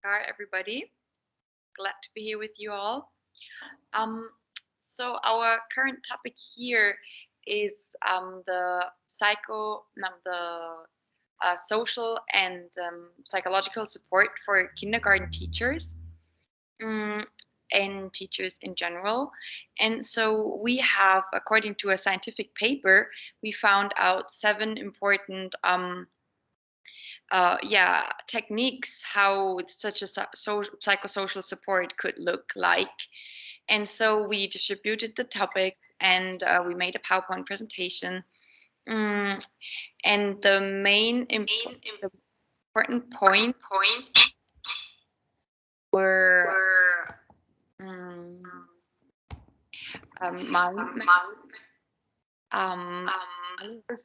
Hi, everybody. Glad to be here with you all. So our current topic here is the social and psychological support for kindergarten teachers um, and teachers in general. And so we have, according to a scientific paper, we found out 7 important techniques how such a psychosocial support could look like. And so we distributed the topics and we made a PowerPoint presentation. And the main important point were mind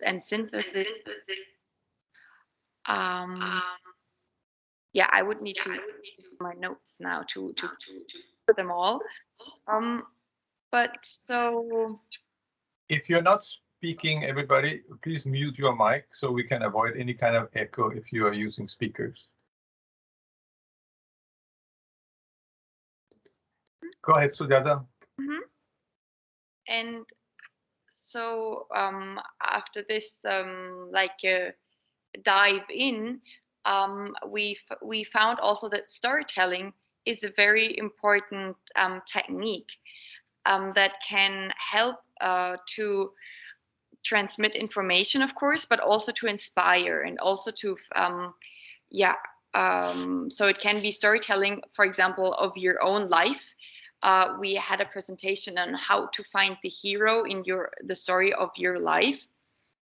and synthesis. I would need to my notes now to put them all. But so if you're not speaking, everybody, please mute your mic so we can avoid any kind of echo if you are using speakers. Go ahead, Sujata. And so after this dive in, we found also that storytelling is a very important technique that can help to transmit information, of course, but also to inspire and also to so it can be storytelling, for example, of your own life. We had a presentation on how to find the hero in the story of your life.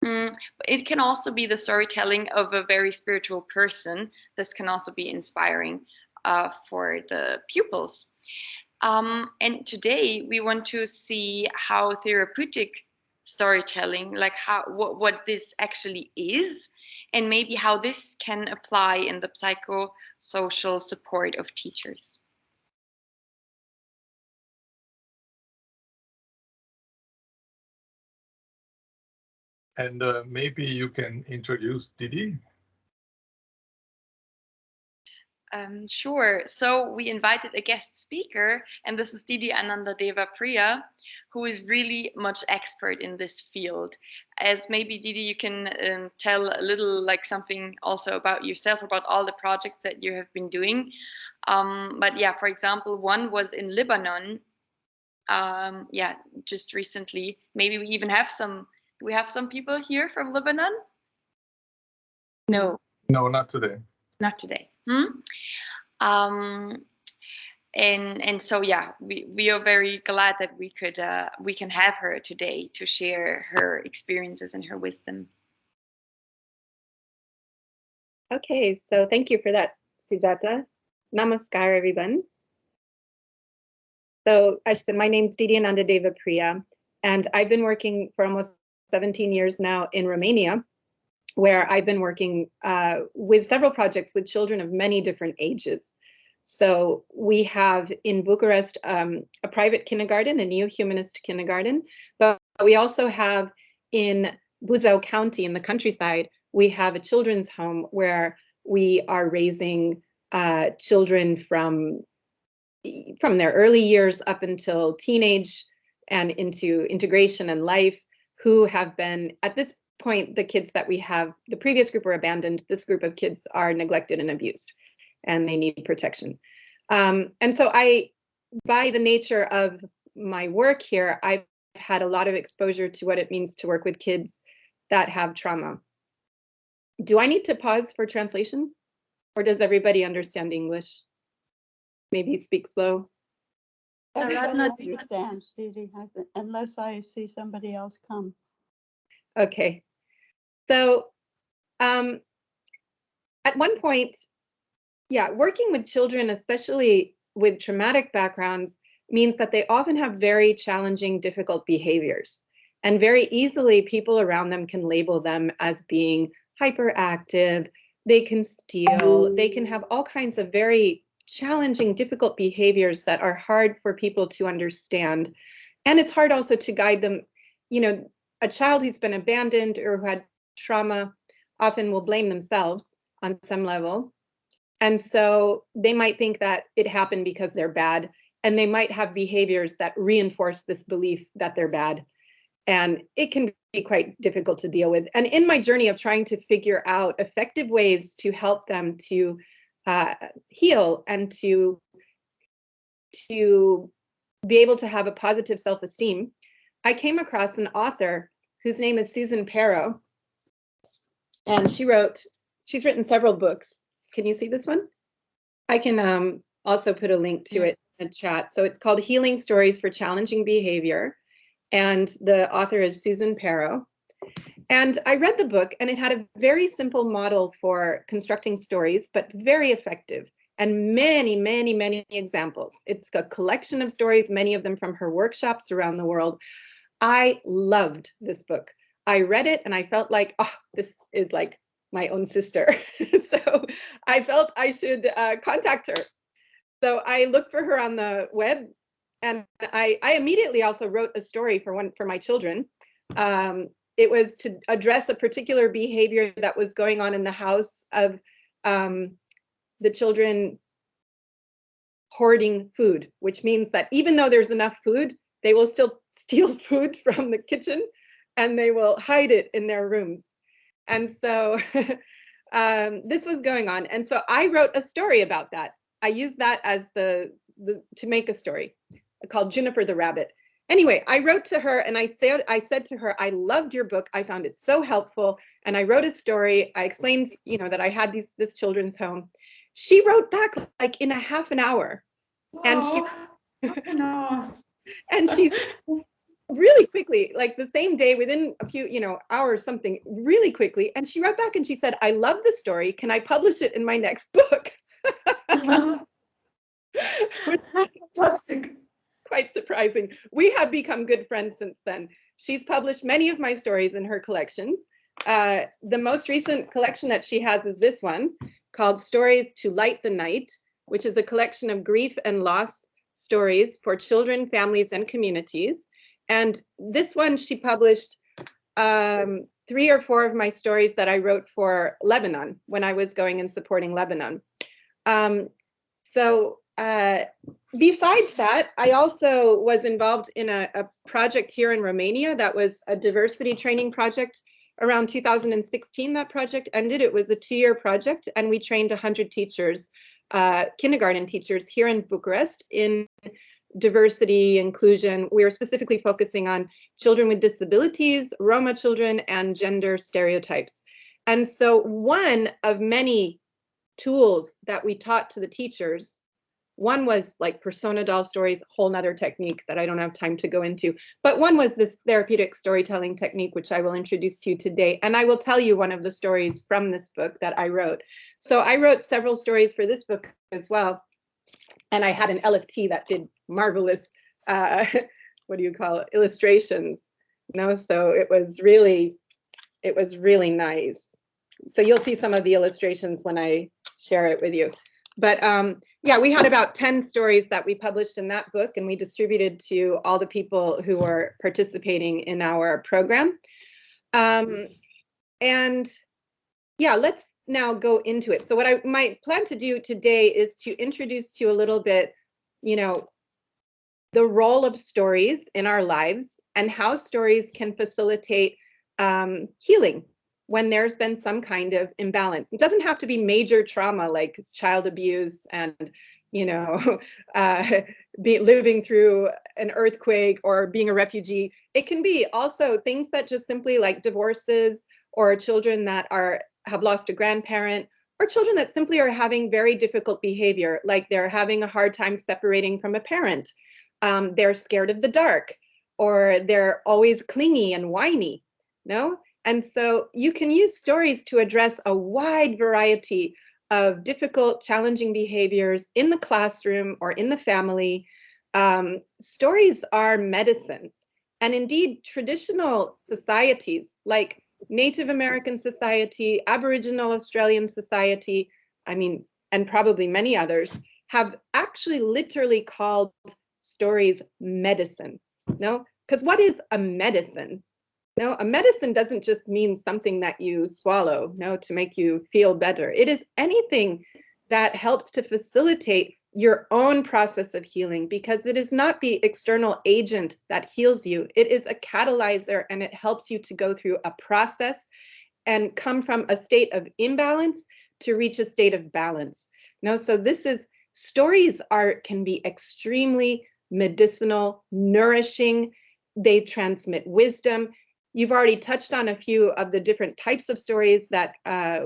It can also be the storytelling of a very spiritual person. This can also be inspiring for the pupils. And today we want to see how therapeutic storytelling, like what this actually is, and maybe how this can apply in the psychosocial support of teachers. And maybe you can introduce Didi. Sure. So we invited a guest speaker, and this is Didi Ananda Devapriya, who is really much expert in this field. As maybe Didi, you can tell a little something also about yourself, about all the projects that you have been doing. But yeah, for example, one was in Lebanon. Just recently. Maybe we even have some. Do we have some people here from Lebanon? No. No, not today. Not today. And so we are very glad that we can have her today to share her experiences and her wisdom. Okay, so thank you for that, Sujata. Namaskar, everyone. So as I said, my name's Didi Ananda Devapriya, and I've been working for almost 17 years now in Romania, where I've been working with several projects with children of many different ages. So we have in Bucharest a private kindergarten, a neo-humanist kindergarten, but we also have in Buzău County in the countryside, we have a children's home where we are raising children from their early years up until teenage and into integration and life, who have been, at this point, the kids that we have, the previous group were abandoned. This group of kids are neglected and abused, and they need protection. And so by the nature of my work here, I've had a lot of exposure to what it means to work with kids that have trauma. Do I need to pause for translation? Or does everybody understand English? Maybe speak slow. Everybody understands, Didi, unless I see somebody else come. Okay. So at one point, working with children, especially with traumatic backgrounds, means that they often have very challenging, difficult behaviors. And very easily, people around them can label them as being hyperactive. They can steal. They can have all kinds of very challenging, difficult behaviors that are hard for people to understand. And it's hard also to guide them. You know, a child who's been abandoned or who had trauma often will blame themselves on some level. And so they might think that it happened because they're bad, and they might have behaviors that reinforce this belief that they're bad. And it can be quite difficult to deal with. And in my journey of trying to figure out effective ways to help them to heal and to be able to have a positive self-esteem, I came across an author whose name is Susan Perrow. And she's written several books. Can you see this one? I can also put a link to it in the chat. So it's called Healing Stories for Challenging Behavior. And the author is Susan Perrow. And I read the book, and it had a very simple model for constructing stories, but very effective, and many, many, many examples. It's a collection of stories, many of them from her workshops around the world. I loved this book. I read it and I felt like, oh, this is like my own sister. So I felt I should contact her. So I looked for her on the web, and I immediately also wrote a story for my children. It was to address a particular behavior that was going on in the house of the children hoarding food, which means that even though there's enough food, they will still steal food from the kitchen and they will hide it in their rooms. And so this was going on. And so I wrote a story about that. I used that as to make a story called Juniper the Rabbit. Anyway, I wrote to her and I said to her, I loved your book. I found it so helpful. And I wrote a story. I explained, that I had this children's home. She wrote back like in a half an hour. And she's really quickly, like the same day, within a few, hours, something really quickly. And she wrote back and she said, I love the story. Can I publish it in my next book? Fantastic. Quite surprising. We have become good friends since then. She's published many of my stories in her collections. The most recent collection that she has is this one called Stories to Light the Night, which is a collection of grief and loss stories for children, families, and communities. And this one she published 3 or 4 of my stories that I wrote for Lebanon when I was going and supporting Lebanon. Besides that, I also was involved in a project here in Romania that was a diversity training project. Around 2016, that project ended. It was a 2-year project, and we trained 100 teachers, kindergarten teachers here in Bucharest in diversity, inclusion. We were specifically focusing on children with disabilities, Roma children, and gender stereotypes. And so one of many tools that we taught to the teachers, one was like persona doll stories, a whole nother technique that I don't have time to go into. But one was this therapeutic storytelling technique, which I will introduce to you today. And I will tell you one of the stories from this book that I wrote. So I wrote several stories for this book as well. And I had an LFT that did marvelous, illustrations. So it was really nice. So you'll see some of the illustrations when I share it with you. But yeah, we had about 10 stories that we published in that book, and we distributed to all the people who were participating in our program. And yeah, let's now go into it. So what I might plan to do today is to introduce to you a little bit, the role of stories in our lives and how stories can facilitate healing when there's been some kind of imbalance. It doesn't have to be major trauma like child abuse and, living through an earthquake or being a refugee. It can be also things that just simply like divorces, or children that have lost a grandparent, or children that simply are having very difficult behavior, like they're having a hard time separating from a parent. They're scared of the dark, or they're always clingy and whiny, And so you can use stories to address a wide variety of difficult, challenging behaviors in the classroom or in the family. Stories are medicine. And indeed, traditional societies like Native American society, Aboriginal Australian society, and probably many others, have actually literally called stories medicine. Because what is a medicine? A medicine doesn't just mean something that you swallow, to make you feel better. It is anything that helps to facilitate your own process of healing, because it is not the external agent that heals you. It is a catalyzer, and it helps you to go through a process and come from a state of imbalance to reach a state of balance. So this is, stories can be extremely medicinal, nourishing. They transmit wisdom. You've already touched on a few of the different types of stories that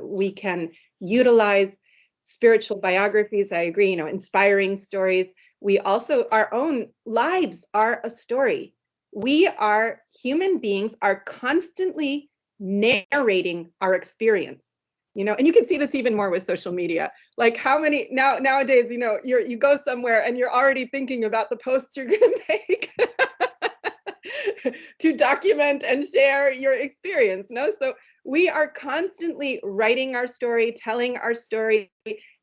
we can utilize. Spiritual biographies, I agree, inspiring stories. We also, our own lives are a story. We are, human beings are constantly narrating our experience, and you can see this even more with social media. Like how many nowadays, you go somewhere and you're already thinking about the posts you're going to make to document and share your experience. So we are constantly writing our story, telling our story.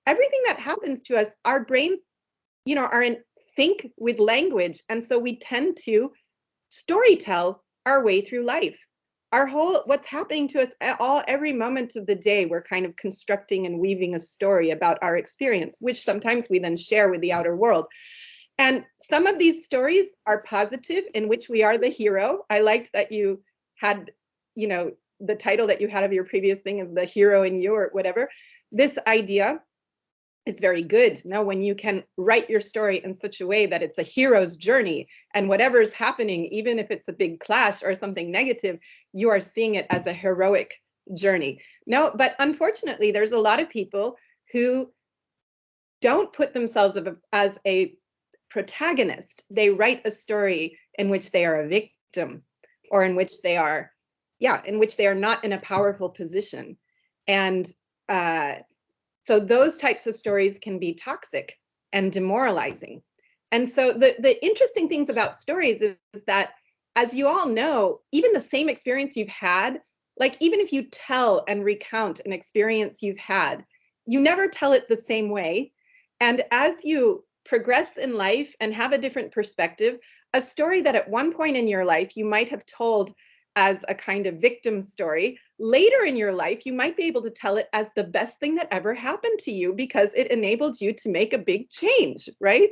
Everything that happens to us, our brains, are in sync with language. And so we tend to storytell our way through life. What's happening to us every moment of the day, we're kind of constructing and weaving a story about our experience, which sometimes we then share with the outer world. And some of these stories are positive, in which we are the hero. I liked that you had, the title that you had of your previous thing of the hero in you, or whatever. This idea is very good. Now, when you can write your story in such a way that it's a hero's journey, and whatever is happening, even if it's a big clash or something negative, you are seeing it as a heroic journey. No, but unfortunately, there's a lot of people who don't put themselves as a protagonist. They write a story in which they are a victim, or in which they are not in a powerful position. And so those types of stories can be toxic and demoralizing. And so the interesting things about stories is that, as you all know, even the same experience you've had, like even if you tell and recount an experience you've had, you never tell it the same way. And as you progress in life and have a different perspective, a story that at one point in your life you might have told as a kind of victim story, later in your life you might be able to tell it as the best thing that ever happened to you, because it enabled you to make a big change, right?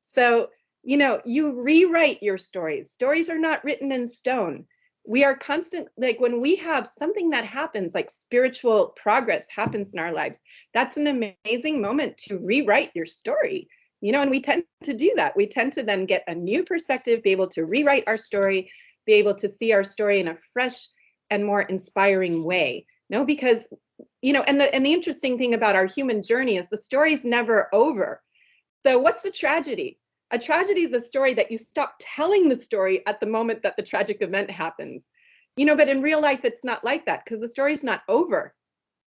So, you rewrite your stories. Stories are not written in stone. We are constant, like when we have something that happens, like spiritual progress happens in our lives, that's an amazing moment to rewrite your story. And we tend to do that. We tend to then get a new perspective, be able to rewrite our story, be able to see our story in a fresh and more inspiring way. Because, and the interesting thing about our human journey is the story's never over. So what's the tragedy? A tragedy is a story that you stop telling the story at the moment that the tragic event happens. But in real life, it's not like that, because the story's not over.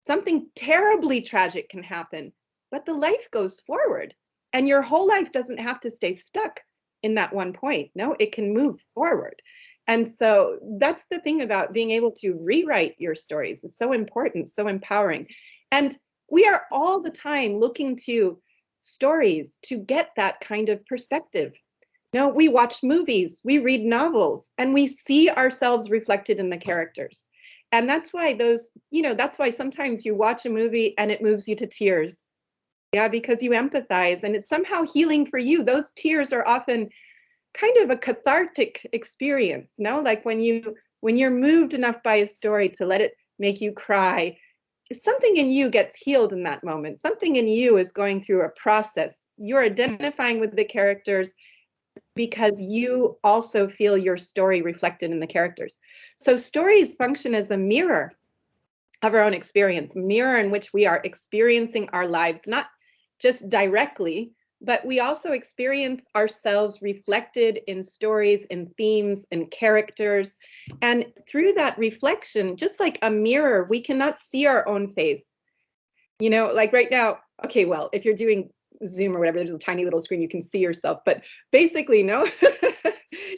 Something terribly tragic can happen, but the life goes forward. And your whole life doesn't have to stay stuck in that one point. No, it can move forward. And so that's the thing about being able to rewrite your stories. It's so important, so empowering. And we are all the time looking to stories to get that kind of perspective. We watch movies, we read novels, and we see ourselves reflected in the characters. And that's why that's why sometimes you watch a movie and it moves you to tears. Yeah, because you empathize and it's somehow healing for you. Those tears are often kind of a cathartic experience, like when you're moved enough by a story to let it make you cry, something in you gets healed in that moment. Something in you is going through a process. You're identifying with the characters because you also feel your story reflected in the characters. So stories function as a mirror of our own experience, mirror in which we are experiencing our lives, not just directly, but we also experience ourselves reflected in stories, in themes, in characters. And through that reflection, just like a mirror, we cannot see our own face. Like right now, okay, well, if you're doing Zoom or whatever, there's a tiny little screen, you can see yourself. But basically, no,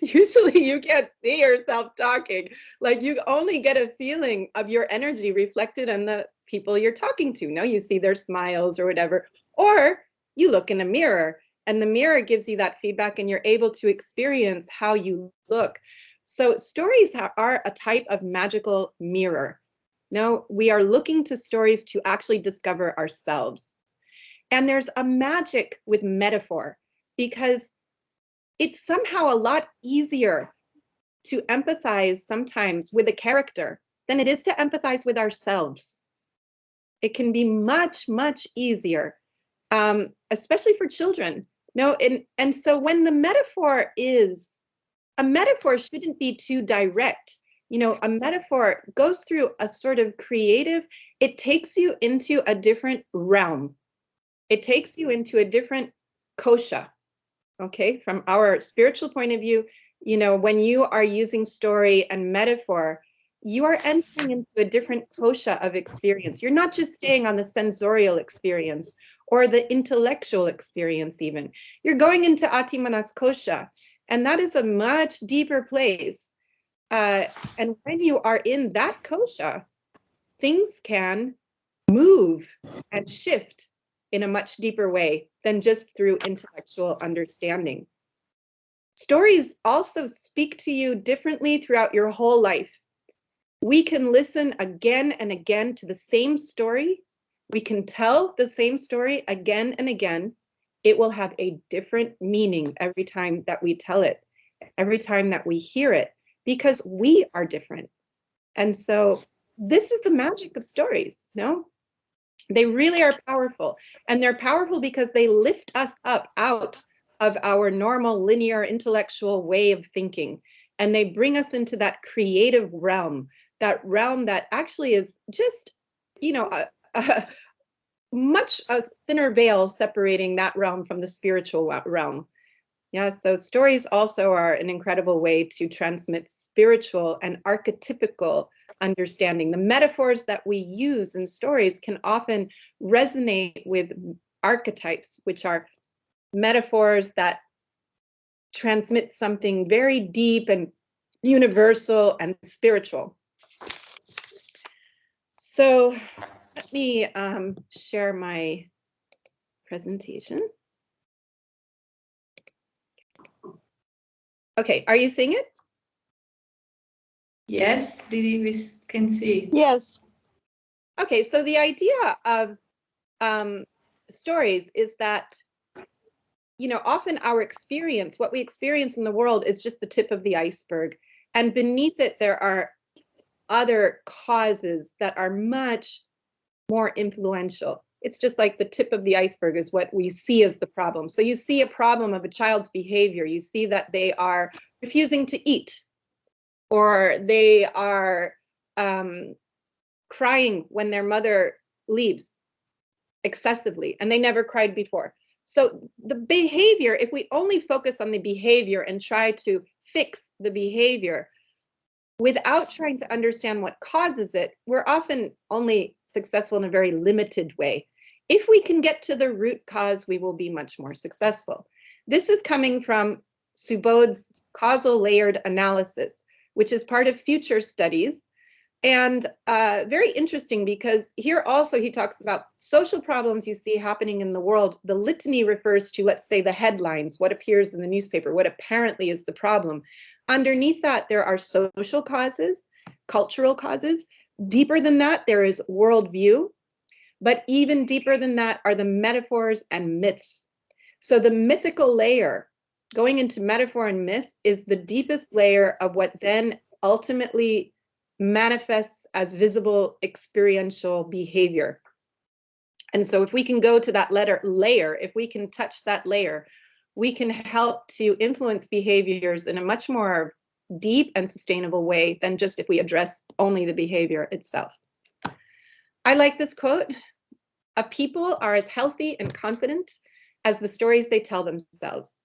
usually you can't see yourself talking. Like you only get a feeling of your energy reflected on the people you're talking to. You see their smiles or whatever. Or you look in a mirror and the mirror gives you that feedback and you're able to experience how you look. So stories are a type of magical mirror. We are looking to stories to actually discover ourselves. And there's a magic with metaphor because it's somehow a lot easier to empathize sometimes with a character than it is to empathize with ourselves. It can be much, much easier, especially for children. No, and so when the metaphor is, a metaphor shouldn't be too direct. You know, a metaphor goes through a sort of creative, it takes you into a different realm. It takes you into a different kosha, okay? From our spiritual point of view, you know, when you are using story and metaphor, you are entering into a different kosha of experience. You're not just staying on the sensorial experience or the intellectual experience even. You're going into Atimanas kosha, and that is a much deeper place. And when you are in that kosha, things can move and shift in a much deeper way than just through intellectual understanding. Stories also speak to you differently throughout your whole life. We can listen again and again to the same story. We can tell the same story again and again. It will have a different meaning every time that we tell it, every time that we hear it, because we are different. And so this is the magic of stories, no? They really are powerful. And they're powerful because they lift us up out of our normal linear intellectual way of thinking. And they bring us into that creative realm that actually is just, you know, a much thinner veil separating that realm from the spiritual realm. Yeah, so stories also are an incredible way to transmit spiritual and archetypical understanding. The metaphors that we use in stories can often resonate with archetypes, which are metaphors that transmit something very deep and universal and spiritual. So let me share my presentation. Okay, are you seeing it? Yes, Didi, we can see. Yes. Okay, so the idea of stories is that, you know, often our experience, what we experience in the world is just the tip of the iceberg. And beneath it, there are other causes that are much more influential. It's just like the tip of the iceberg is what we see as the problem. So you see a problem of a child's behavior. You see that they are refusing to eat, or they are crying when their mother leaves excessively, and they never cried before. So the behavior, if we only focus on the behavior and try to fix the behavior without trying to understand what causes it, we're often only successful in a very limited way. If we can get to the root cause, we will be much more successful. This is coming from Subodh's causal layered analysis, which is part of future studies. And very interesting, because here also he talks about social problems you see happening in the world. The litany refers to, let's say, the headlines, what appears in the newspaper, what apparently is the problem. Underneath that, there are social causes, cultural causes. Deeper than that, there is worldview. But even deeper than that are the metaphors and myths. So the mythical layer, going into metaphor and myth, is the deepest layer of what then ultimately manifests as visible experiential behavior. And so if we can go to that layer, if we can touch that layer, we can help to influence behaviors in a much more deep and sustainable way than just if we address only the behavior itself. I like this quote: "A people are as healthy and confident as the stories they tell themselves.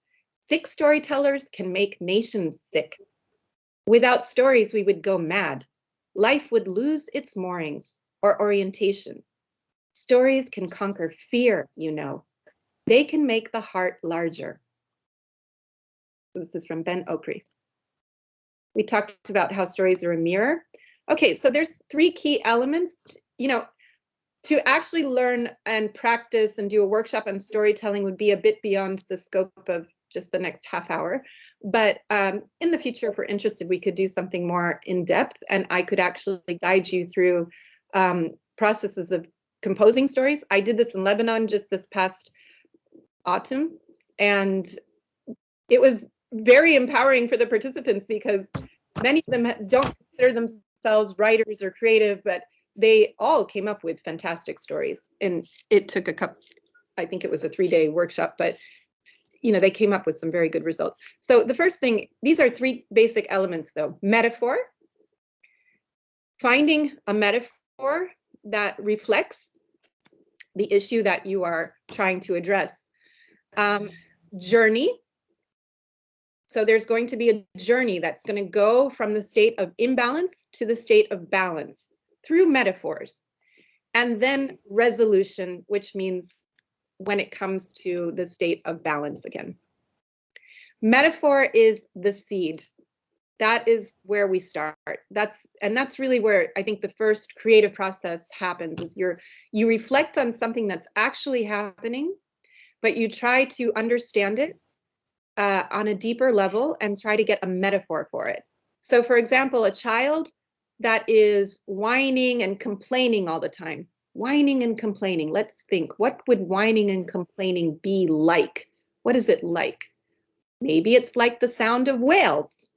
Sick storytellers can make nations sick. Without stories, we would go mad. Life would lose its moorings or orientation. Stories can conquer fear, you know. They can make the heart larger." This is from Ben Okri. We talked about how stories are a mirror. Okay, so there's 3 key elements, you know, to actually learn and practice and do a workshop on storytelling would be a bit beyond the scope of just the next half hour. But in the future, if we're interested, we could do something more in depth, and I could actually guide you through processes of composing stories. I did this in Lebanon just this past autumn, and it was very empowering for the participants because many of them don't consider themselves writers or creative, but they all came up with fantastic stories. And it took I think it was a 3-day workshop, but they came up with some very good results. So the first thing, these are 3 basic elements though. Metaphor, finding a metaphor that reflects the issue that you are trying to address. Journey. So there's going to be a journey that's going to go from the state of imbalance to the state of balance through metaphors. And then resolution, which means when it comes to the state of balance again. Metaphor is the seed. That is where we start. That's really where I think the first creative process happens, is you reflect on something that's actually happening, but you try to understand it on a deeper level and try to get a metaphor for it. So for example, a child that is whining and complaining all the time. Whining and complaining. Let's think, what would whining and complaining be like? What is it like? Maybe it's like the sound of whales.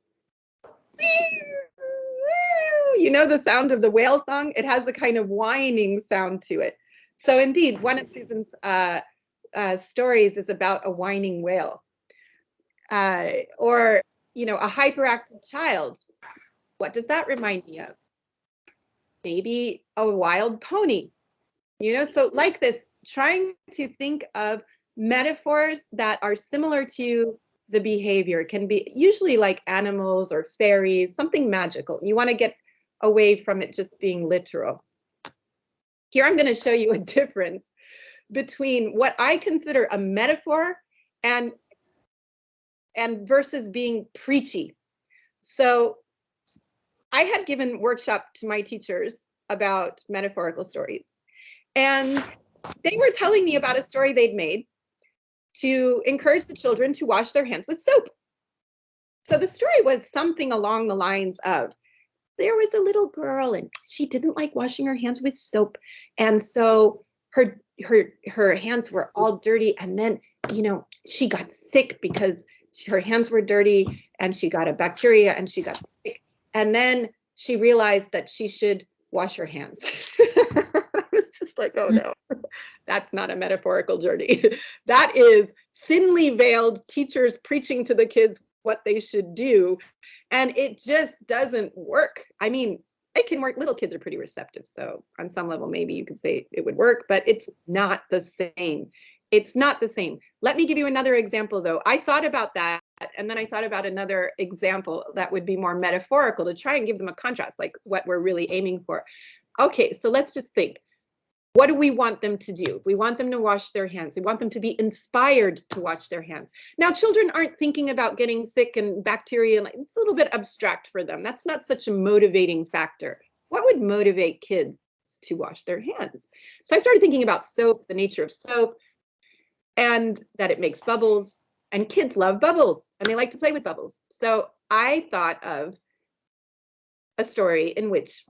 You know the sound of the whale song? It has a kind of whining sound to it. So indeed, one of Susan's stories is about a whining whale. Or, a hyperactive child. What does that remind me of? Maybe a wild pony. So like this, trying to think of metaphors that are similar to the behavior. It can be usually like animals or fairies, something magical. You want to get away from it just being literal. Here I'm going to show you a difference between what I consider a metaphor and versus being preachy. So I had given workshop to my teachers about metaphorical stories. And they were telling me about a story they'd made to encourage the children to wash their hands with soap. So the story was something along the lines of, there was a little girl and she didn't like washing her hands with soap. And so her hands were all dirty. And then, she got sick because her hands were dirty and she got a bacteria and she got sick. And then she realized that she should wash her hands. I was just like, oh no, that's not a metaphorical journey. That is thinly veiled teachers preaching to the kids what they should do. And it just doesn't work. I mean, it can work. Little kids are pretty receptive. So on some level, maybe you could say it would work, but it's not the same. It's not the same. Let me give you another example though. I thought about that. And then I thought about another example that would be more metaphorical to try and give them a contrast, like what we're really aiming for. Okay, so let's just think. What do we want them to do? We want them to wash their hands. We want them to be inspired to wash their hands. Now, children aren't thinking about getting sick and bacteria. It's a little bit abstract for them. That's not such a motivating factor. What would motivate kids to wash their hands? So I started thinking about soap, the nature of soap, and that it makes bubbles. And kids love bubbles and they like to play with bubbles. So I thought of a story in which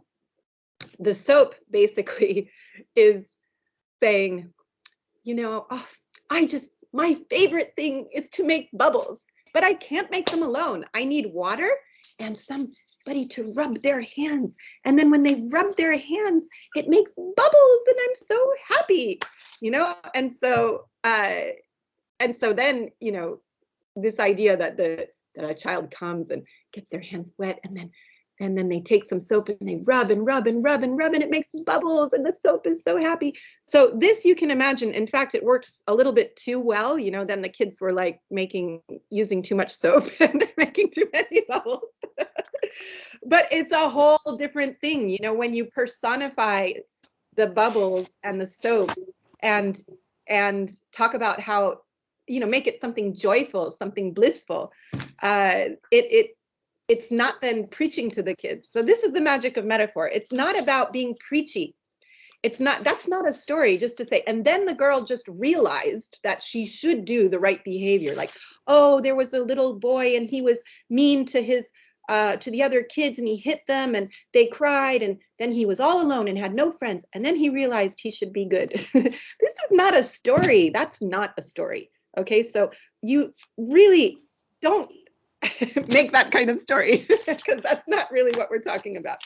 the soap basically is saying, my favorite thing is to make bubbles, but I can't make them alone. I need water and somebody to rub their hands. And then when they rub their hands, it makes bubbles and I'm so happy, And so then, this idea that a child comes and gets their hands wet and then they take some soap and they rub and rub and rub and rub and it makes bubbles and the soap is so happy. So this you can imagine, in fact, it works a little bit too well, then the kids were like using too much soap and making too many bubbles. But it's a whole different thing, when you personify the bubbles and the soap and talk about how, make it something joyful, something blissful. It's not then preaching to the kids. So this is the magic of metaphor. It's not about being preachy. That's not a story just to say, and then the girl just realized that she should do the right behavior. Like, oh, there was a little boy and he was mean to his to the other kids and he hit them and they cried, and then he was all alone and had no friends, and then he realized he should be good. This is not a story. That's not a story. Okay, so you really don't make that kind of story, because that's not really what we're talking about.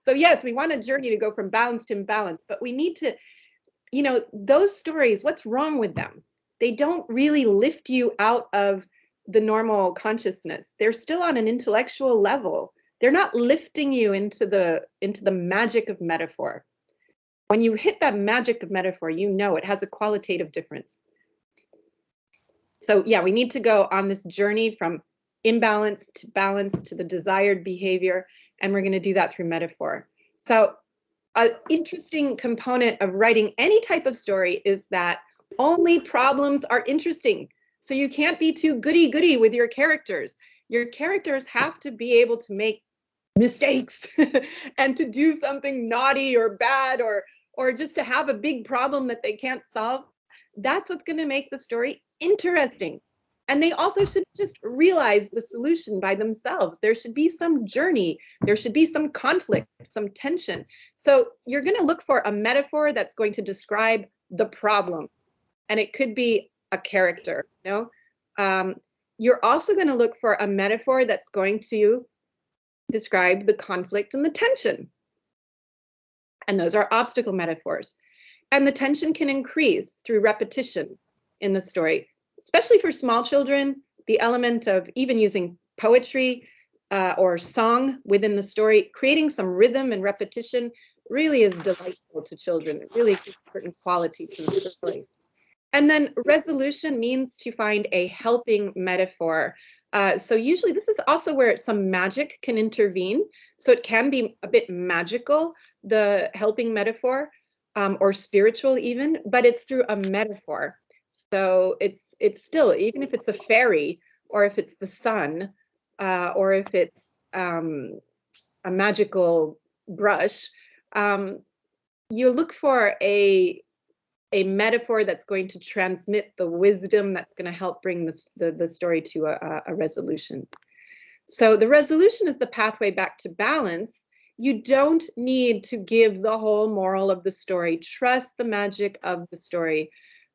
So yes, we want a journey to go from balance to imbalance, but we need to, you know, those stories, what's wrong with them? They don't really lift you out of the normal consciousness. They're still on an intellectual level. They're not lifting you into the magic of metaphor. When you hit that magic of metaphor, you know it has a qualitative difference. So yeah, we need to go on this journey from imbalance to balance to the desired behavior, and we're going to do that through metaphor. So an interesting component of writing any type of story is that only problems are interesting. So you can't be too goody-goody with your characters. Your characters have to be able to make mistakes and to do something naughty or bad, or just to have a big problem that they can't solve. That's what's going to make the story interesting. And they also should just realize the solution by themselves. There should be some journey. There should be some conflict, some tension. So you're going to look for a metaphor that's going to describe the problem. And it could be a character, you know? You're also going to look for a metaphor that's going to describe the conflict and the tension. And those are obstacle metaphors. And the tension can increase through repetition in the story, especially for small children. The element of even using poetry or song within the story, creating some rhythm and repetition really is delightful to children. It really gives a certain quality to the story. And then resolution means to find a helping metaphor. So usually this is also where some magic can intervene. So it can be a bit magical, the helping metaphor, or spiritual even, but it's through a metaphor. So it's still, even if it's a fairy, or if it's the sun, or if it's a magical brush, you look for a metaphor that's going to transmit the wisdom that's going to help bring the story to a resolution. So the resolution is the pathway back to balance. You don't need to give the whole moral of the story. Trust the magic of the story.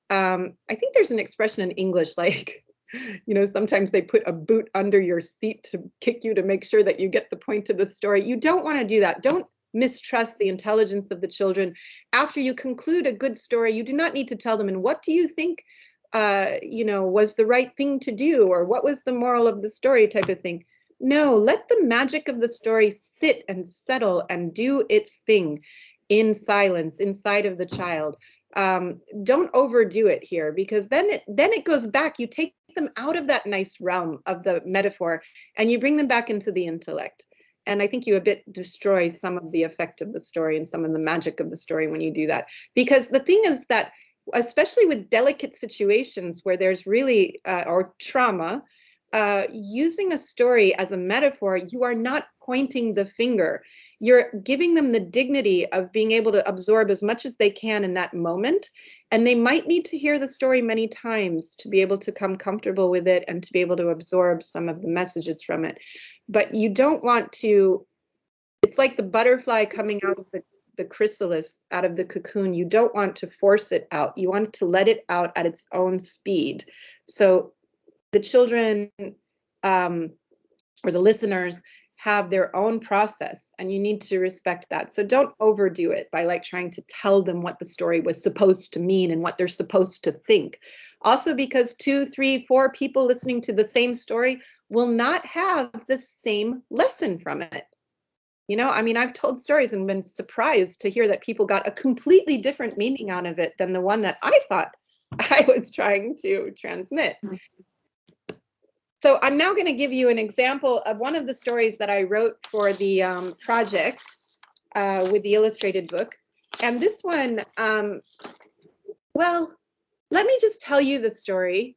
I think there's an expression in English like, you know, sometimes they put a boot under your seat to kick you to make sure that you get the point of the story. You don't want to do that. Don't mistrust the intelligence of the children. After you conclude a good story, you do not need to tell them, and what do you think, you know, was the right thing to do, or what was the moral of the story type of thing. No, let the magic of the story sit and settle and do its thing in silence inside of the child. Don't overdo it here, because then it goes back. You take them out of that nice realm of the metaphor and you bring them back into the intellect. And I think you a bit destroy some of the effect of the story and some of the magic of the story when you do that. Because the thing is that, especially with delicate situations where there's really, or trauma, using a story as a metaphor, you are not pointing the finger. You're giving them the dignity of being able to absorb as much as they can in that moment. And they might need to hear the story many times to be able to come comfortable with it and to be able to absorb some of the messages from it. But you don't want to, it's like the butterfly coming out of the chrysalis, out of the cocoon. You don't want to force it out. You want to let it out at its own speed. So the children or the listeners have their own process, and you need to respect that. So don't overdo it by like trying to tell them what the story was supposed to mean and what they're supposed to think. Also, because 2, 3, 4 people listening to the same story will not have the same lesson from it. You know, I mean, I've told stories and been surprised to hear that people got a completely different meaning out of it than the one that I thought I was trying to transmit. So I'm now going to give you an example of one of the stories that I wrote for the project with the illustrated book. And this one, well, let me just tell you the story.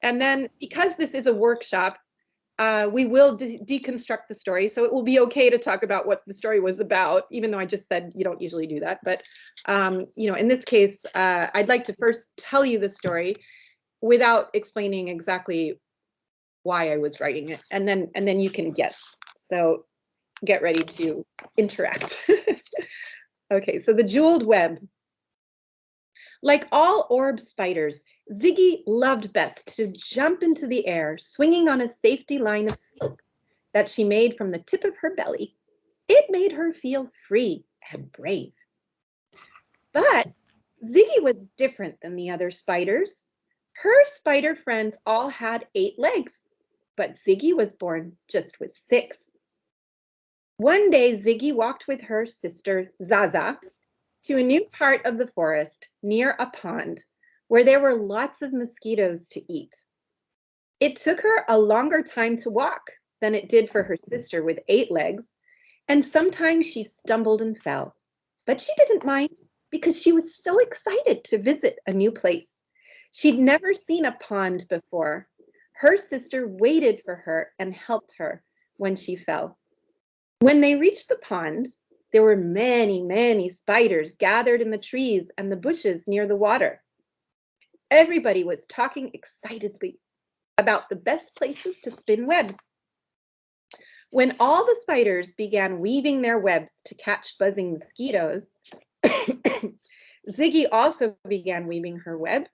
And then, because this is a workshop, we will deconstruct the story. So it will be okay to talk about what the story was about, even though I just said you don't usually do that. But, you know, in this case, I'd like to first tell you the story without explaining exactly why I was writing it, and then you can guess. So get ready to interact. Okay, so the jeweled web. Like all orb spiders, Ziggy loved best to jump into the air, swinging on a safety line of silk that she made from the tip of her belly. It made her feel free and brave. But Ziggy was different than the other spiders. Her spider friends all had 8 legs, but Ziggy was born just with 6. One day, Ziggy walked with her sister Zaza to a new part of the forest near a pond where there were lots of mosquitoes to eat. It took her a longer time to walk than it did for her sister with 8 legs, and sometimes she stumbled and fell. But she didn't mind because she was so excited to visit a new place. She'd never seen a pond before. Her sister waited for her and helped her when she fell. When they reached the pond, there were many, many spiders gathered in the trees and the bushes near the water. Everybody was talking excitedly about the best places to spin webs. When all the spiders began weaving their webs to catch buzzing mosquitoes, Ziggy also began weaving her web.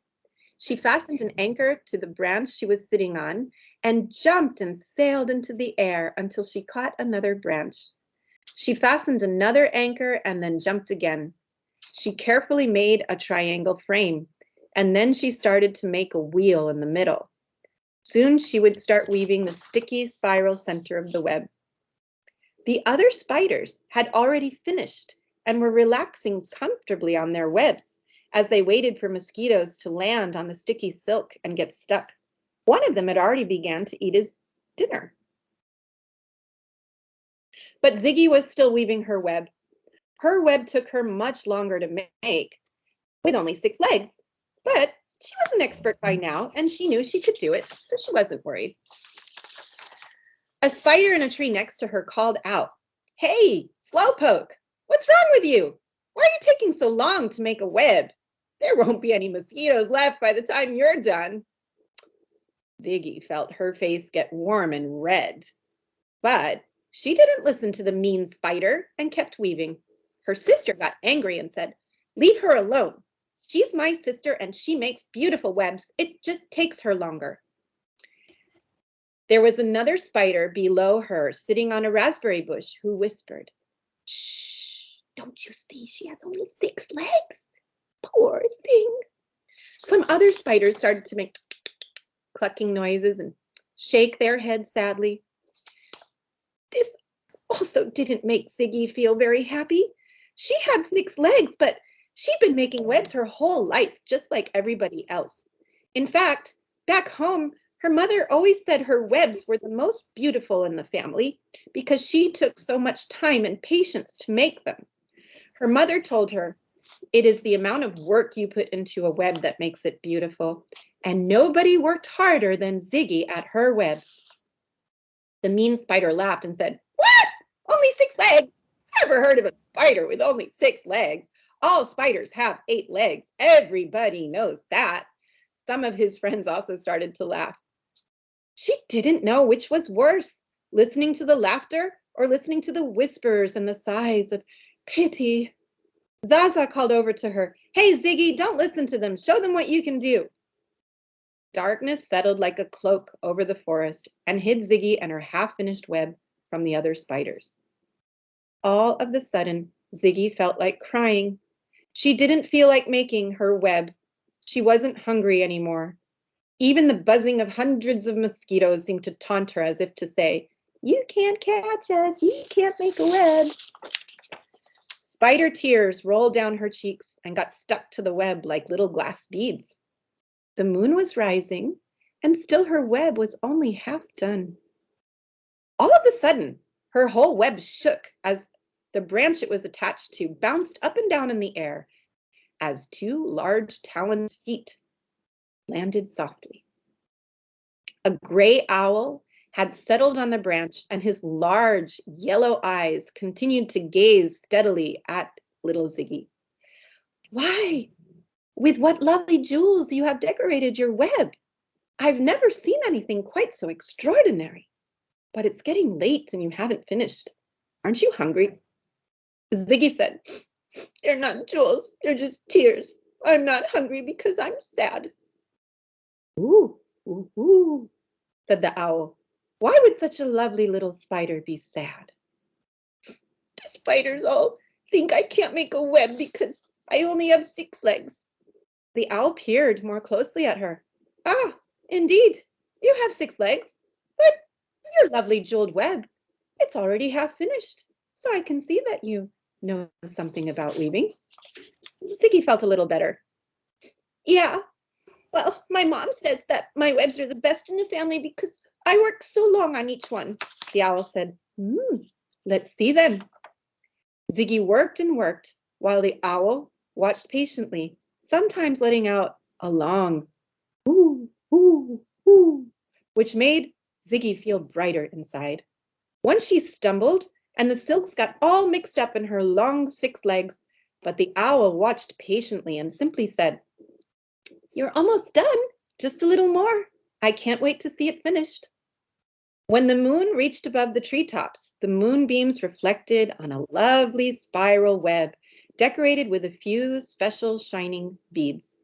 She fastened an anchor to the branch she was sitting on and jumped and sailed into the air until she caught another branch. She fastened another anchor and then jumped again. She carefully made a triangle frame, and then she started to make a wheel in the middle. Soon she would start weaving the sticky spiral center of the web. The other spiders had already finished and were relaxing comfortably on their webs as they waited for mosquitoes to land on the sticky silk and get stuck. One of them had already begun to eat his dinner. But Ziggy was still weaving her web. Her web took her much longer to make, with only 6 legs, but she was an expert by now, and she knew she could do it, so she wasn't worried. A spider in a tree next to her called out, "Hey, Slowpoke, what's wrong with you? Why are you taking so long to make a web? There won't be any mosquitoes left by the time you're done." Ziggy felt her face get warm and red, but she didn't listen to the mean spider and kept weaving. Her sister got angry and said, "Leave her alone. She's my sister and she makes beautiful webs. It just takes her longer." There was another spider below her sitting on a raspberry bush who whispered, "Shh, don't you see she has only 6 legs? Poor thing." Some other spiders started to make clucking noises and shake their heads sadly. This also didn't make Ziggy feel very happy. She had 6 legs, but she'd been making webs her whole life, just like everybody else. In fact, back home, her mother always said her webs were the most beautiful in the family because she took so much time and patience to make them. Her mother told her, "It is the amount of work you put into a web that makes it beautiful, and nobody worked harder than Ziggy at her webs." The mean spider laughed and said, "What? Only 6 legs? Never heard of a spider with only 6 legs. All spiders have 8 legs. Everybody knows that." Some of his friends also started to laugh. She didn't know which was worse, listening to the laughter or listening to the whispers and the sighs of pity. Zaza called over to her, "Hey, Ziggy, don't listen to them. Show them what you can do." Darkness settled like a cloak over the forest and hid Ziggy and her half-finished web from the other spiders. All of a sudden, Ziggy felt like crying. She didn't feel like making her web. She wasn't hungry anymore. Even the buzzing of hundreds of mosquitoes seemed to taunt her as if to say, "You can't catch us, you can't make a web." Spider tears rolled down her cheeks and got stuck to the web like little glass beads. The moon was rising, and still her web was only half done. All of a sudden, her whole web shook as the branch it was attached to bounced up and down in the air as 2 large taloned feet landed softly. A gray owl had settled on the branch, and his large yellow eyes continued to gaze steadily at little Ziggy. "Why, with what lovely jewels you have decorated your web! I've never seen anything quite so extraordinary." but it's getting late and you haven't finished. Aren't you hungry? Ziggy said, they're not jewels, they're just tears. I'm not hungry because I'm sad. Ooh, ooh, ooh, said the owl. Why would such a lovely little spider be sad? The spiders all think I can't make a web because I only have 6 legs. The owl peered more closely at her. Ah, indeed, you have 6 legs, but your lovely jeweled web, it's already half finished, so I can see that you know something about weaving. Ziggy felt a little better. Yeah, well, my mom says that my webs are the best in the family because I work so long on each one. The owl said, let's see then. Ziggy worked and worked while the owl watched patiently, sometimes letting out a long ooh, ooh, ooh, which made Ziggy feel brighter inside. Once she stumbled and the silks got all mixed up in her long 6 legs, but the owl watched patiently and simply said, you're almost done, just a little more. I can't wait to see it finished. When the moon reached above the treetops, the moonbeams reflected on a lovely spiral web decorated with a few special shining beads.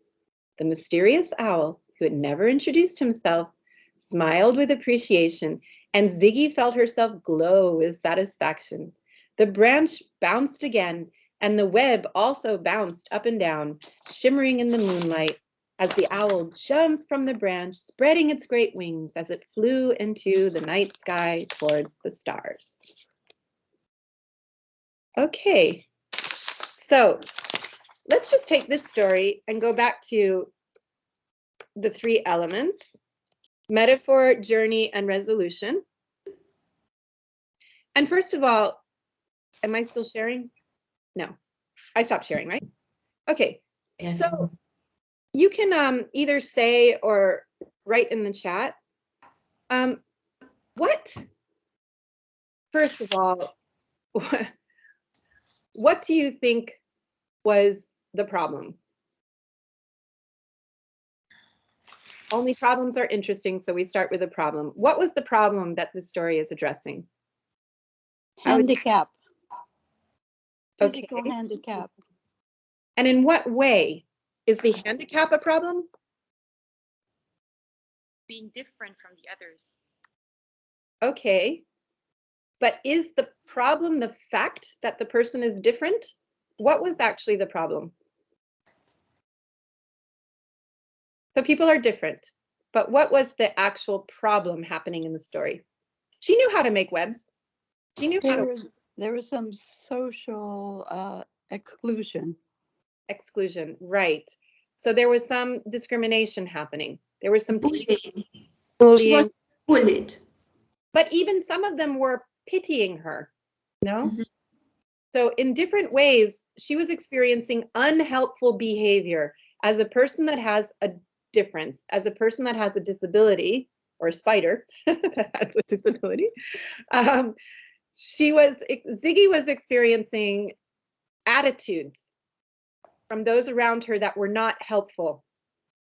The mysterious owl, who had never introduced himself, smiled with appreciation, and Ziggy felt herself glow with satisfaction. The branch bounced again, and the web also bounced up and down, shimmering in the moonlight, as the owl jumped from the branch, spreading its great wings as it flew into the night sky towards the stars. Okay, so let's just take this story and go back to the 3 elements: metaphor, journey, and resolution. And first of all, am I still sharing? No, I stopped sharing, right? Okay, Yes. so you can either say or write in the chat, what, first of all, what do you think was the problem? Only problems are interesting, so we start with a problem. What was the problem that this story is addressing? Handicap. Okay. Physical handicap. And in what way? Is the handicap a problem? Being different from the others. Okay. But is the problem the fact that the person is different? What was actually the problem? So people are different, but what was the actual problem happening in the story? She knew how to make webs. She knew how to There was some social exclusion. exclusion, right? So there was some discrimination happening. There was some Bullying. She bullying, was bullied. but even some of them were pitying her. No? Mhm. So in different ways, she was experiencing unhelpful behavior as a person that has a difference, as a person that has a disability, or a spider that has a disability. Ziggy was experiencing attitudes from those around her that were not helpful,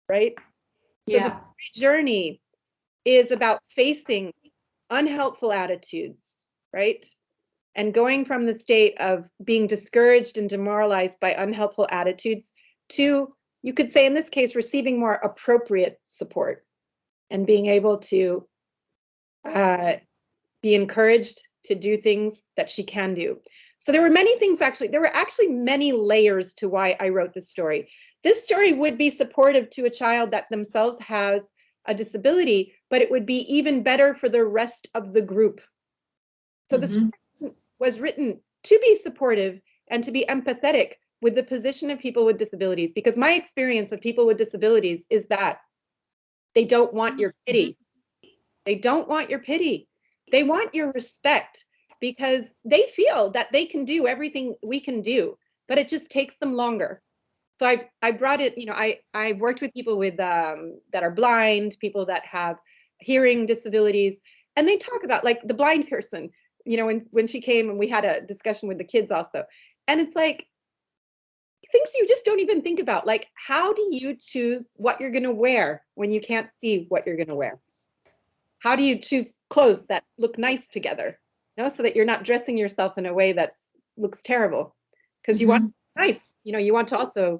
right? So Yeah. the journey is about facing unhelpful attitudes, right? And going from the state of being discouraged and demoralized by unhelpful attitudes to, you could say in this case, receiving more appropriate support and being able to be encouraged to do things that she can do. So there were many things there were actually many layers to why I wrote this story. This story would be supportive to a child that themselves has a disability, but it would be even better for the rest of the group. So this was written to be supportive and to be empathetic with the position of people with disabilities, because my experience of people with disabilities is that they don't want your pity. They don't want your pity. They want your respect, because they feel that they can do everything we can do, but it just takes them longer. So I brought it, I've worked with people with that are blind, people that have hearing disabilities, and they talk about, like, the blind person, when she came and we had a discussion with the kids also. And it's like things you just don't even think about, like, how do you choose what you're going to wear when you can't see what you're going to wear? How do you choose clothes that look nice together? So that you're not dressing yourself in a way that looks terrible, because you want to look nice. You want to also,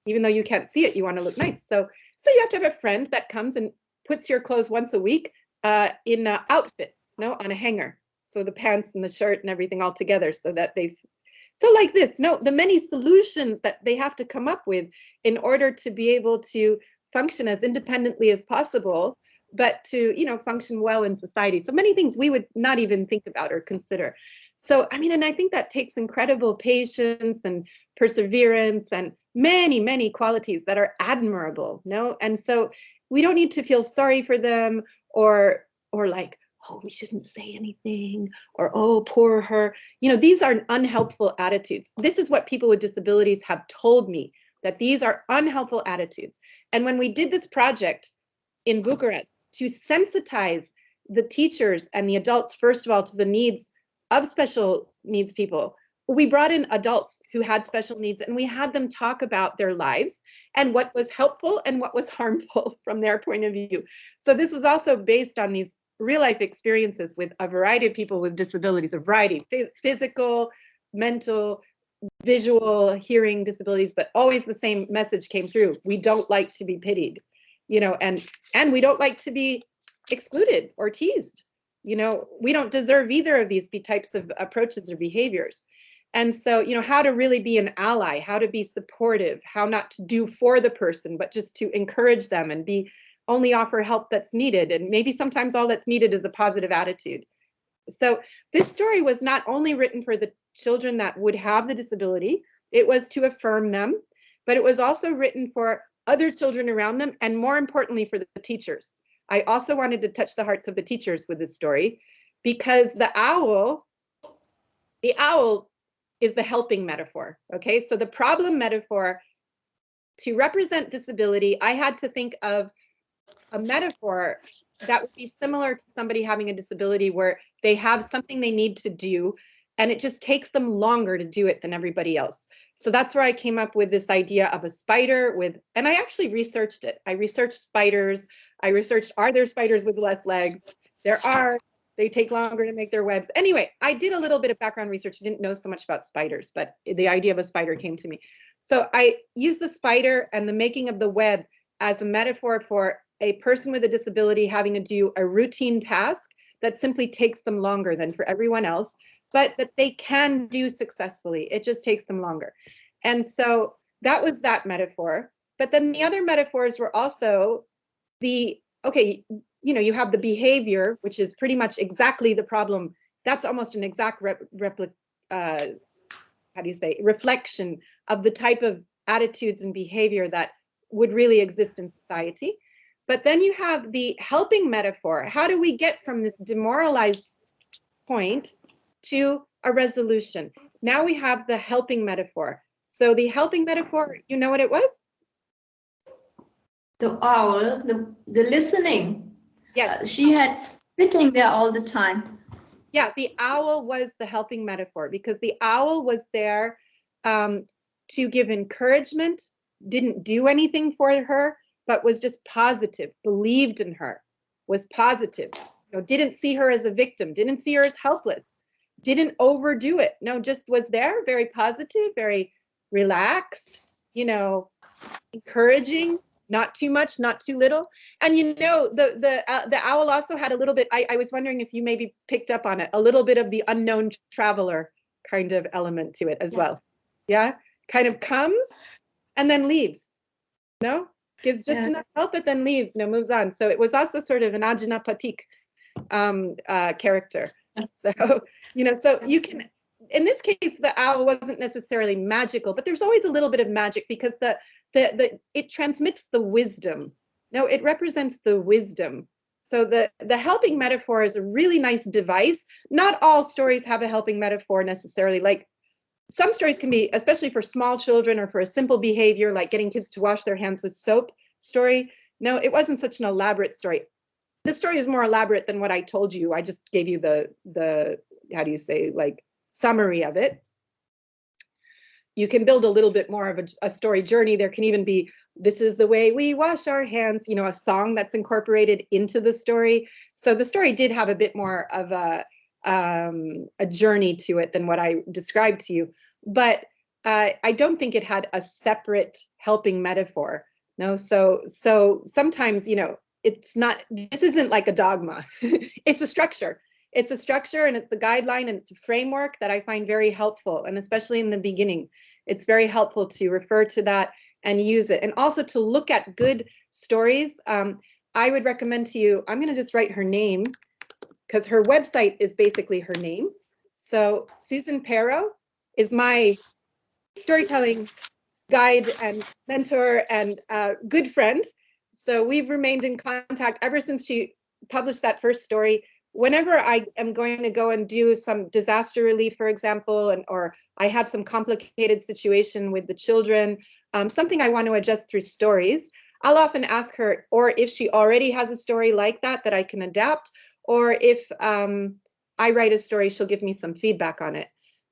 even though you can't see it, you want to look nice. So you have to have a friend that comes and puts your clothes once a week in outfits, on a hanger. So the pants and the shirt and everything all together, so that so like this, the many solutions that they have to come up with in order to be able to function as independently as possible, but to, function well in society. So many things we would not even think about or consider. So, and I think that takes incredible patience and perseverance and many, many qualities that are admirable, And so we don't need to feel sorry for them or like, oh, we shouldn't say anything, or, oh, poor her. These are unhelpful attitudes. This is what people with disabilities have told me, that these are unhelpful attitudes. And when we did this project in Bucharest to sensitize the teachers and the adults, first of all, to the needs of special needs people, we brought in adults who had special needs, and we had them talk about their lives and what was helpful and what was harmful from their point of view. So this was also based on these real life experiences with a variety of people with disabilities, a variety, physical, mental, visual, hearing disabilities, but always the same message came through. We don't like to be pitied, and we don't like to be excluded or teased. We don't deserve either of these types of approaches or behaviors. And so, how to really be an ally, how to be supportive, how not to do for the person, but just to encourage them and only offer help that's needed. And maybe sometimes all that's needed is a positive attitude. So this story was not only written for the children that would have the disability, it was to affirm them, but it was also written for other children around them, and more importantly, for the teachers. I also wanted to touch the hearts of the teachers with this story, because the owl is the helping metaphor, okay? So the problem metaphor, to represent disability, I had to think of a metaphor that would be similar to somebody having a disability where they have something they need to do, and it just takes them longer to do it than everybody else. So that's where I came up with this idea of a spider and I actually researched it. I researched spiders. I researched, are there spiders with less legs? There are. They take longer to make their webs. Anyway, I did a little bit of background research. I didn't know so much about spiders, but the idea of a spider came to me. So I used the spider and the making of the web as a metaphor for a person with a disability having to do a routine task that simply takes them longer than for everyone else, but that they can do successfully. It just takes them longer. And so that was that metaphor. But then the other metaphors were also you have the behavior, which is pretty much exactly the problem. That's almost an exact reflection of the type of attitudes and behavior that would really exist in society. But then you have the helping metaphor. How do we get from this demoralized point to a resolution? Now we have the helping metaphor. So the helping metaphor, you know what it was? The owl, the listening. Yes. She had sitting there all the time. Yeah, the owl was the helping metaphor, because the owl was there to give encouragement, didn't do anything for her, but was just positive, believed in her, was positive, didn't see her as a victim, didn't see her as helpless, didn't overdo it. No, just was there, very positive, very relaxed, encouraging, not too much, not too little. And the owl also had a little bit, I was wondering if you maybe picked up on it, a little bit of the unknown traveler kind of element to it as well. Yeah, kind of comes and then leaves. Gives just enough help, but then leaves, moves on. So it was also sort of an Ajna Patik character. So, so you can, in this case, the owl wasn't necessarily magical, but there's always a little bit of magic, because it transmits the wisdom. It represents the wisdom. So the helping metaphor is a really nice device. Not all stories have a helping metaphor necessarily. Like, some stories can be, especially for small children or for a simple behavior, like getting kids to wash their hands with soap story. No, it wasn't such an elaborate story. This story is more elaborate than what I told you. I just gave you the how do you say, like, summary of it. you can build a little bit more of a story journey. There can even be, this is the way we wash our hands, you know, a song that's incorporated into the story. So the story did have a bit more of a journey to it than what I described to you. But I don't think it had a separate helping metaphor. No, so sometimes, you know, it's not, this isn't like a dogma. It's a structure. It's a structure and it's a guideline and it's a framework that I find very helpful. And especially in the beginning, it's very helpful to refer to that and use it. And also to look at good stories. I would recommend to you, I'm going to just write her name because her website is basically her name. So Susan Pero is my storytelling guide and mentor and good friend. So we've remained in contact ever since she published that first story. Whenever I am going to go and do some disaster relief, for example, or I have some complicated situation with the children, something I want to adjust through stories, I'll often ask her, or if she already has a story like that I can adapt, or if I write a story, she'll give me some feedback on it.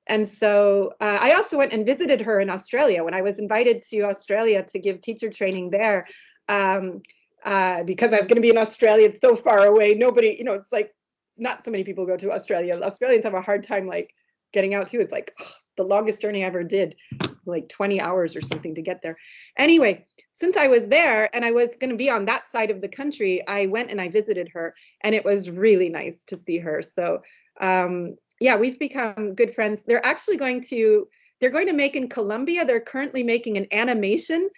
And so I also went and visited her in Australia when I was invited to Australia to give teacher training there, because I was going to be in Australia. It's so far away. Nobody, you know, it's like not so many people go to Australia. Australians have a hard time like getting out too. It's like the longest journey I ever did, like 20 hours or something to get there. Anyway, since I was there and I was going to be on that side of the country, I went and I visited her, and it was really nice to see her. So yeah, we've become good friends. They're going to make in Colombia, they're currently making an animation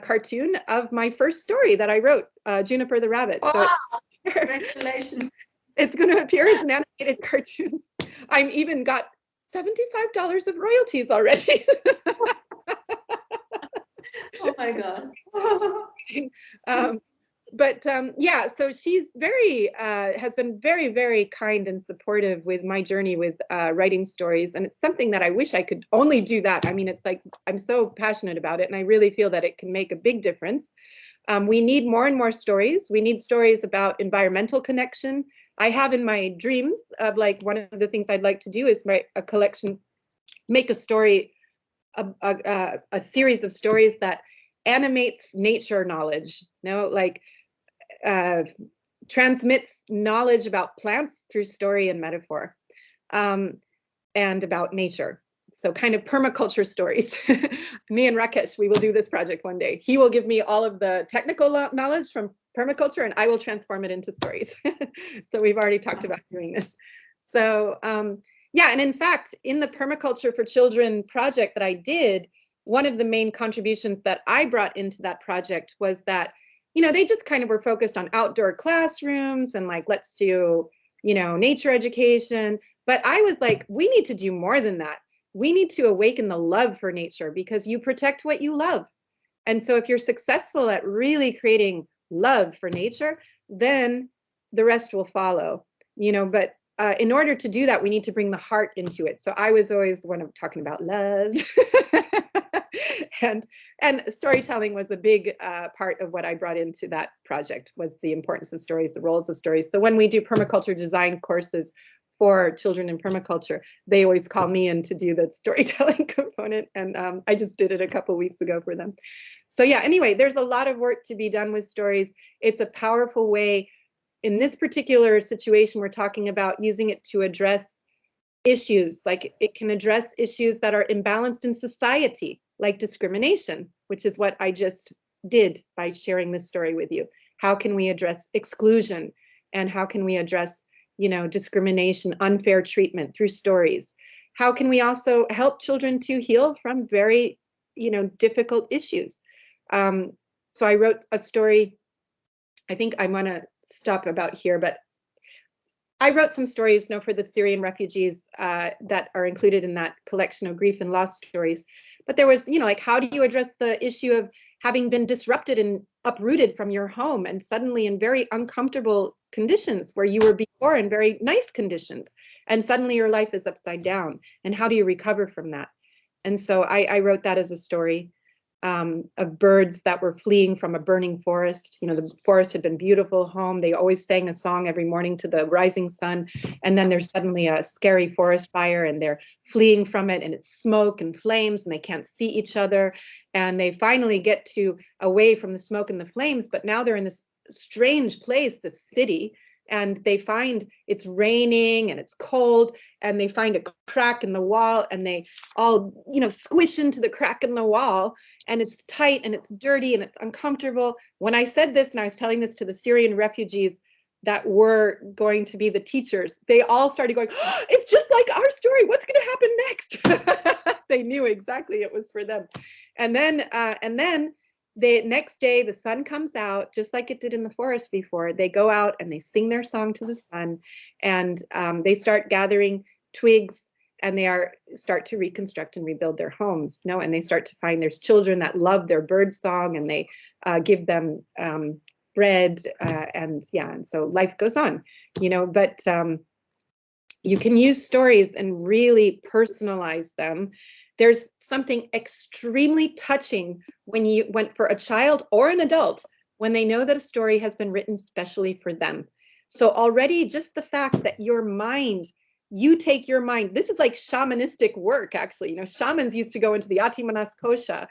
cartoon of my first story that I wrote, Juniper the Rabbit. Wow, So congratulations. it's going to appear as an animated cartoon. I'm even got $75 of royalties already. Oh my God. But yeah, so she's has been very, very kind and supportive with my journey with writing stories. And it's something that I wish I could only do that. I mean, it's like, I'm so passionate about it and I really feel that it can make a big difference. We need more and more stories. We need stories about environmental connection. I have in my dreams of like, one of the things I'd like to do is write a collection, make a story, a series of stories that animates nature knowledge, you know, like transmits knowledge about plants through story and metaphor, and about nature. So kind of permaculture stories. Me and Rakesh, we will do this project one day. He will give me all of the technical knowledge from permaculture and I will transform it into stories. So we've already talked about doing this. So yeah, and in fact, in the Permaculture for Children project that I did, one of the main contributions that I brought into that project was that, you know, they just kind of were focused on outdoor classrooms and like, let's do, you know, nature education. But I was like, we need to do more than that. We need to awaken the love for nature because you protect what you love. And so if you're successful at really creating love for nature, then the rest will follow, you know, but in order to do that, we need to bring the heart into it. So I was always the one talking about love. And storytelling was a big part of what I brought into that project, was the importance of stories, the roles of stories. So when we do permaculture design courses for children in permaculture, they always call me in to do the storytelling component. And I just did it a couple of weeks ago for them. So yeah, anyway, there's a lot of work to be done with stories. It's a powerful way. In this particular situation, we're talking about using it to address issues, like it can address issues that are imbalanced in society, like discrimination, which is what I just did by sharing this story with you. How can we address exclusion? And how can we address, you know, discrimination, unfair treatment through stories? How can we also help children to heal from very, you know, difficult issues? So I wrote a story, I think I'm gonna stop about here, but I wrote some stories, you know, for the Syrian refugees that are included in that collection of grief and loss stories. But there was, you know, like, how do you address the issue of having been disrupted and uprooted from your home and suddenly in very uncomfortable conditions where you were before in very nice conditions, and suddenly your life is upside down, and how do you recover from that? And so I wrote that as a story. of birds that were fleeing from a burning forest. You know, the forest had been beautiful home. They always sang a song every morning to the rising sun. And then there's suddenly a scary forest fire and they're fleeing from it and it's smoke and flames and they can't see each other. And they finally get away from the smoke and the flames, but now they're in this strange place, the city, and they find it's raining and it's cold and they find a crack in the wall and they all, you know, squish into the crack in the wall and it's tight and it's dirty and it's uncomfortable. When I said this and I was telling this to the Syrian refugees that were going to be the teachers, they all started going, oh, it's just like our story. What's going to happen next? They knew exactly it was for them. And then the next day, the sun comes out, just like it did in the forest before. They go out and they sing their song to the sun, and they start gathering twigs, and they start to reconstruct and rebuild their homes. No, and they start to find there's children that love their bird song, and they give them bread, and so life goes on, you know. But you can use stories and really personalize them. There's something extremely touching when for a child or an adult, when they know that a story has been written specially for them. So already just the fact that you take your mind, this is like shamanistic work, actually. You know, shamans used to go into the Atimanas Kosha,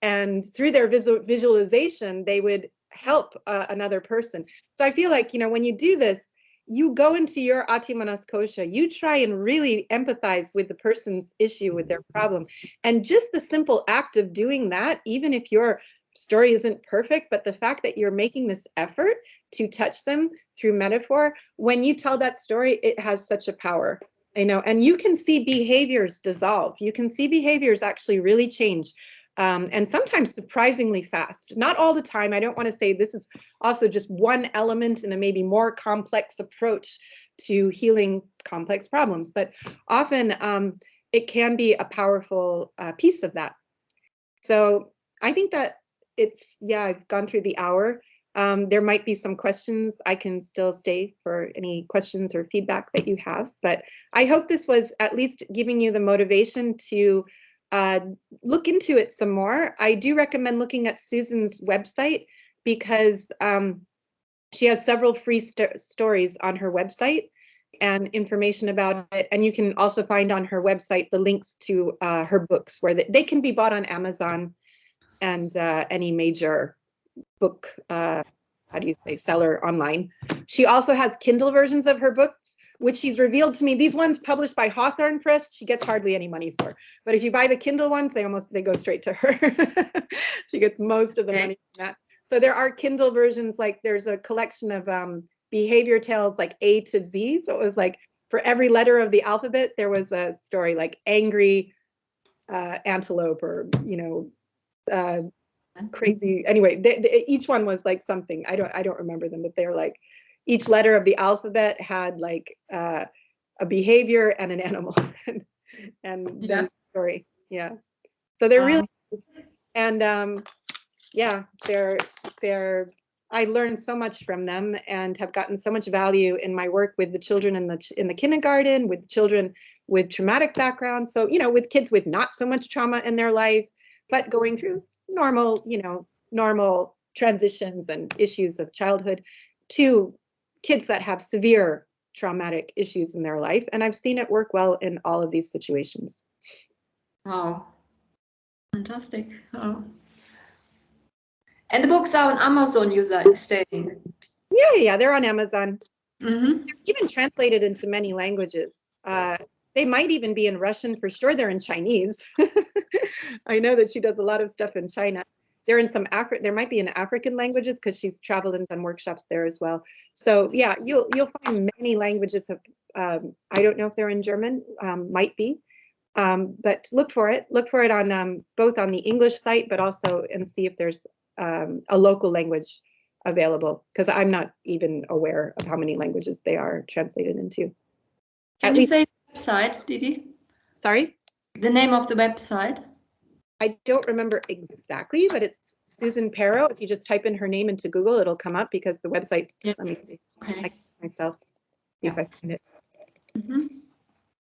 and through their visualization, they would help another person. So I feel like, you know, when you do this, you go into your Atimanas Kosha, you try and really empathize with the person's issue, with their problem. And just the simple act of doing that, even if your story isn't perfect, but the fact that you're making this effort to touch them through metaphor, when you tell that story, it has such a power, you know, and you can see behaviors dissolve. You can see behaviors actually really change. And sometimes surprisingly fast. Not all the time. I don't want to say this is also just one element in a maybe more complex approach to healing complex problems, but often it can be a powerful piece of that. So I think that I've gone through the hour. There might be some questions. I can still stay for any questions or feedback that you have, but I hope this was at least giving you the motivation to look into it some more. I do recommend looking at Susan's website because she has several free stories on her website and information about it. And you can also find on her website the links to her books where they can be bought on Amazon and any major book, seller online. She also has Kindle versions of her books, which she's revealed to me. These ones published by Hawthorne Press, she gets hardly any money for. But if you buy the Kindle ones, they go straight to her. She gets most of the money from that. So there are Kindle versions, like there's a collection of behavior tales like A to Z. So it was like for every letter of the alphabet, there was a story like angry antelope or, you know, crazy. Anyway, each one was like something. I don't remember them, but they're like each letter of the alphabet had like a behavior and an animal, and that story. Yeah. So they're really, and they're. I learned so much from them and have gotten so much value in my work with the children in the kindergarten, with children with traumatic backgrounds. So, you know, with kids with not so much trauma in their life, but going through normal transitions and issues of childhood, to kids that have severe traumatic issues in their life. And I've seen it work well in all of these situations. Wow. Fantastic. Oh. And the books are on Amazon, you saying? Yeah, they're on Amazon. Mm-hmm. They're even translated into many languages. They might even be in Russian. For sure, they're in Chinese. I know that she does a lot of stuff in China. They're in some there might be in African languages because she's traveled and done workshops there as well. So yeah, you'll find many languages of. I don't know if they're in German. Might be, but look for it. Look for it on both on the English site, but also and see if there's a local language available, because I'm not even aware of how many languages they are translated into. Can you say the website, Didi? Sorry? The name of the website? I don't remember exactly, but it's Susan Perro. If you just type in her name into Google, it'll come up because the website. Yes. Let me see. Okay. Myself. See if I find it. Mm-hmm.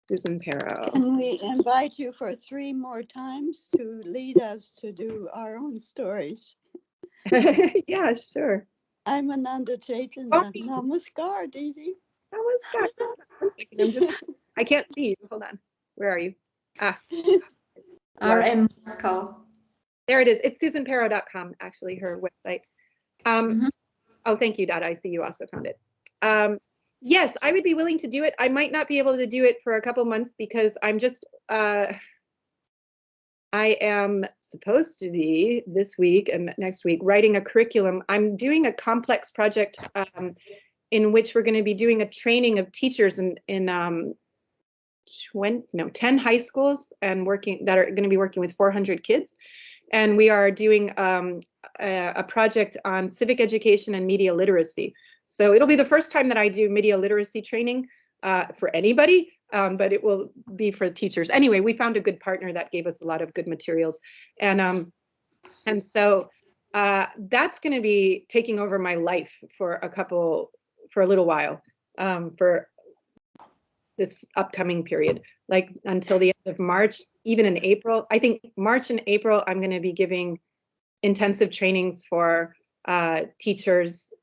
Susan Perro. Can we invite you for 3 more times to lead us to do our own stories? Yeah, sure. I'm Ananda Chaitanya. Namaskar, Didi. Namaskar. 1 second, I can't see you. Hold on. Where are you? Ah, RM Moscow. there it is. It's susanperro.com, actually, her website. Oh, thank you, Dada. I see you also found it. Yes, I would be willing to do it. I might not be able to do it for a couple months because I'm just, I am supposed to be this week and next week writing a curriculum. I'm doing a complex project in which we're going to be doing a training of teachers in 10 high schools and that are going to be working with 400 kids. And we are doing a project on civic education and media literacy. So it'll be the first time that I do media literacy training for anybody, but it will be for teachers. Anyway, we found a good partner that gave us a lot of good materials. And so that's going to be taking over my life for a little while, for this upcoming period, like until the end of March, even in April. I think March and April, I'm going to be giving intensive trainings for teachers.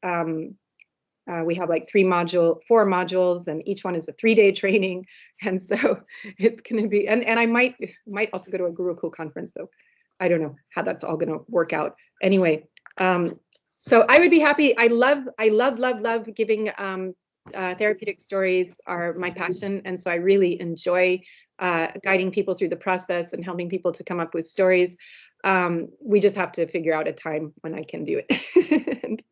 We have like 4 modules, and each one is a 3-day training. And so it's going to be, and I might also go to a Gurukul conference. So I don't know how that's all going to work out. Anyway, so I would be happy. I love giving therapeutic stories are my passion. And so I really enjoy guiding people through the process and helping people to come up with stories. We just have to figure out a time when I can do it.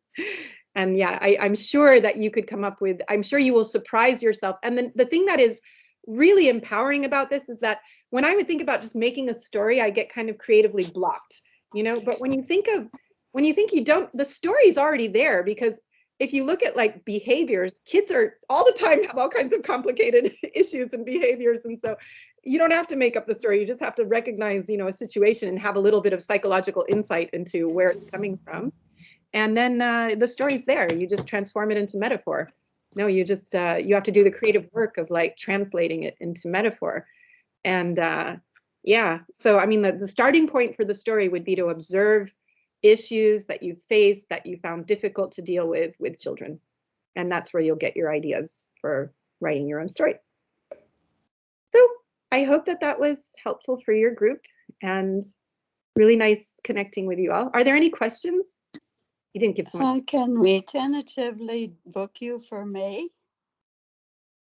and yeah, I'm sure that you could come up with, I'm sure you will surprise yourself. And then the thing that is really empowering about this is that when I would think about just making a story, I get kind of creatively blocked, but when you think the story's already there, because if you look at like behaviors, kids are all the time have all kinds of complicated issues and behaviors. And so you don't have to make up the story. You just have to recognize, a situation and have a little bit of psychological insight into where it's coming from. And then the story's there. You just transform it into metaphor. No, you just, you have to do the creative work of like translating it into metaphor. And yeah, so I mean, the starting point for the story would be to observe issues that you faced, that you found difficult to deal with children. And that's where you'll get your ideas for writing your own story. So I hope that was helpful for your group, and really nice connecting with you all. Are there any questions? You didn't give so much. Can we tentatively book you for May?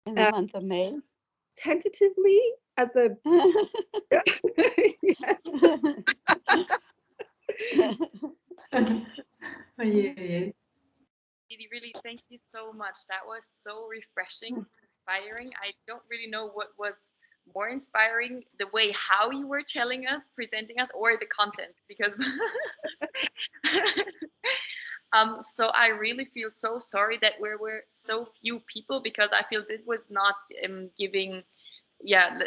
In the month of May? Tentatively, as a Didi, really, thank you so much. That was so refreshing, inspiring. I don't really know what was more inspiring, the way how you were telling us, presenting us, or the content, because so I really feel so sorry that we were so few people, because I feel it was not it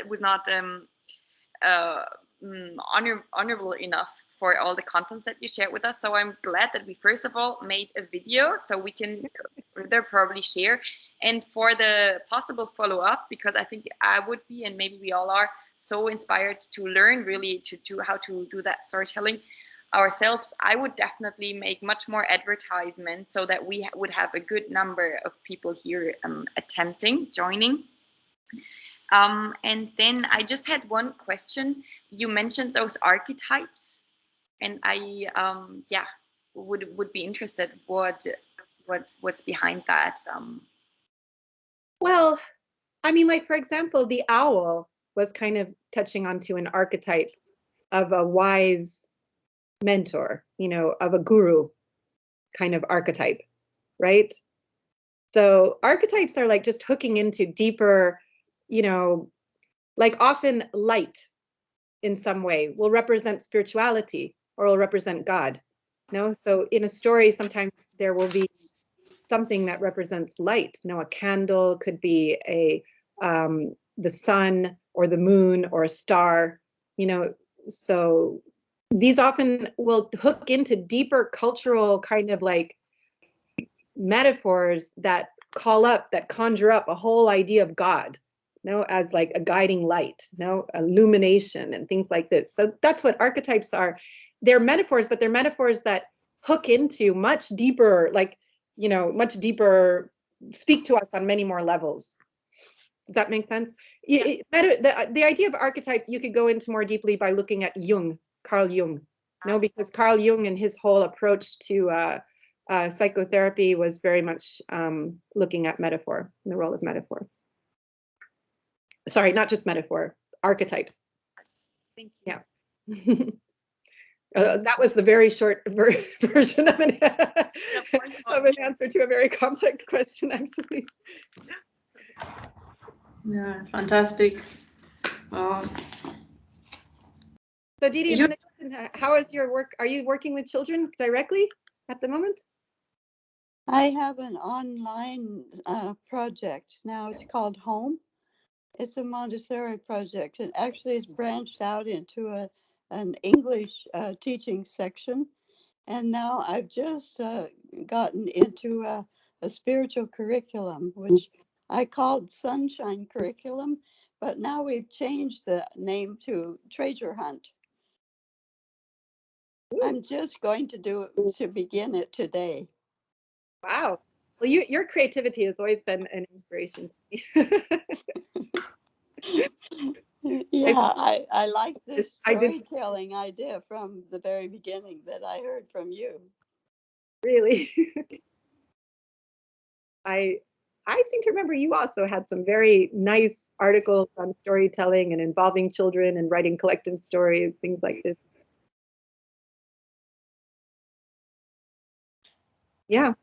was not honorable enough for all the contents that you shared with us. So I'm glad that we first of all made a video, so we can probably share, and for the possible follow-up, because I think I would be, and maybe we all are, so inspired to learn really to how to do that storytelling ourselves. I would definitely make much more advertisement so that we would have a good number of people here joining. And then I just had one question. You mentioned those archetypes, and I would be interested what's behind that. Well, I mean, like, for example, the owl was kind of touching onto an archetype of a wise mentor, of a guru kind of archetype, right? So archetypes are like just hooking into deeper, like often light in some way will represent spirituality or will represent God. So in a story, sometimes there will be something that represents light. A candle could be the sun or the moon or a star. So these often will hook into deeper cultural kind of like metaphors that conjure up a whole idea of God. as like a guiding light, illumination and things like this. So that's what archetypes are. They're metaphors, but they're metaphors that hook into much deeper, like, much deeper, speak to us on many more levels. Does that make sense? Yeah. The idea of archetype, you could go into more deeply by looking at Carl Jung. Because Carl Jung and his whole approach to psychotherapy was very much looking at metaphor and the role of metaphor. Sorry, not just metaphor, archetypes. Thank you. Yeah. That was the very short version of an answer to a very complex question, actually. Yeah, fantastic. So Didi, how is your work? Are you working with children directly at the moment? I have an online project now. It's called Home. It's a Montessori project, and actually it's branched out into an English teaching section. And now I've just gotten into a spiritual curriculum, which I called Sunshine Curriculum, but now we've changed the name to Treasure Hunt. I'm just going to begin it today. Wow. Well, your creativity has always been an inspiration to me. Yeah, I like this storytelling idea from the very beginning that I heard from you. Really? I seem to remember you also had some very nice articles on storytelling and involving children and writing collective stories, things like this. Yeah.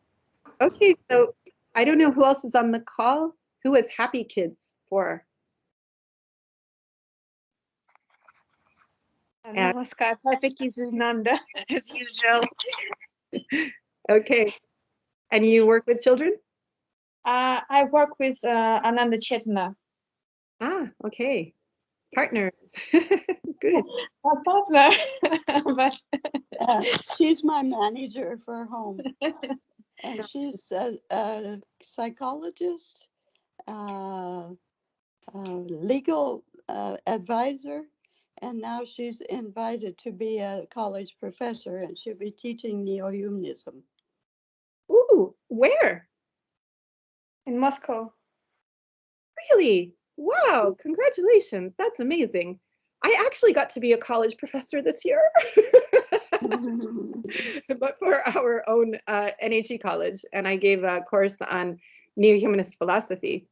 Okay, so I don't know who else is on the call. Who is Happy Kids for? Namaskar. Happy Kids is Nanda, as usual. Okay. And you work with children? I work with Ananda Chetana. Ah, okay. Partners. Good. My partner. But she's my manager for Home. And she's a psychologist, legal advisor, and now she's invited to be a college professor, and she'll be teaching neo-humanism. Ooh, where? in Moscow. Really? Wow, congratulations. That's amazing. I actually got to be a college professor this year, but for our own NHE college, and I gave a course on neo-humanist philosophy.